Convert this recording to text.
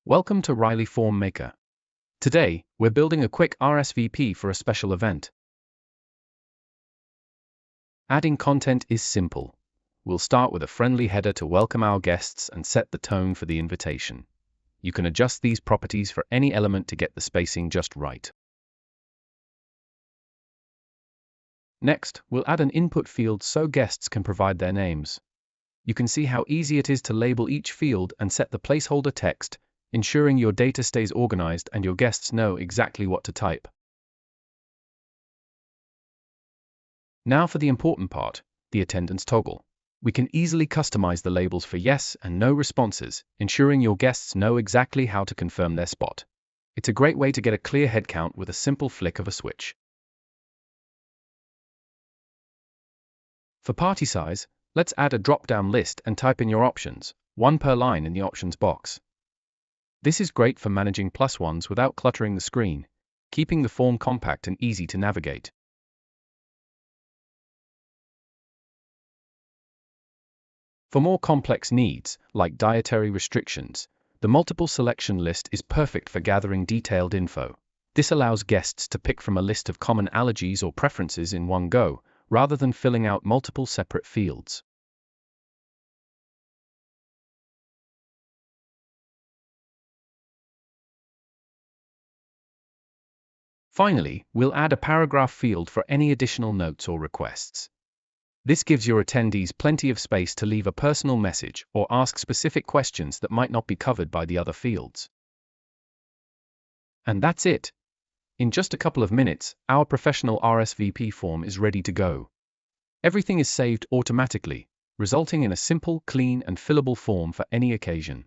Welcome to Riley Form Maker. Today, we're building a quick RSVP for a special event. Adding content is simple. We'll start with a friendly header to welcome our guests and set the tone for the invitation. You can adjust these properties for any element to get the spacing just right. Next, we'll add an input field so guests can provide their names. You can see how easy it is to label each field and set the placeholder text, ensuring your data stays organized and your guests know exactly what to type. Now for the important part, the attendance toggle. We can easily customize the labels for yes and no responses, ensuring your guests know exactly how to confirm their spot. It's a great way to get a clear head count with a simple flick of a switch. For party size, let's add a drop-down list and type in your options, one per line in the options box. This is great for managing +1s without cluttering the screen, keeping the form compact and easy to navigate. For more complex needs, like dietary restrictions, the multiple selection list is perfect for gathering detailed info. This allows guests to pick from a list of common allergies or preferences in one go, rather than filling out multiple separate fields. Finally, we'll add a paragraph field for any additional notes or requests. This gives your attendees plenty of space to leave a personal message or ask specific questions that might not be covered by the other fields. And that's it. In just a couple of minutes, our professional RSVP form is ready to go. Everything is saved automatically, resulting in a simple, clean, and fillable form for any occasion.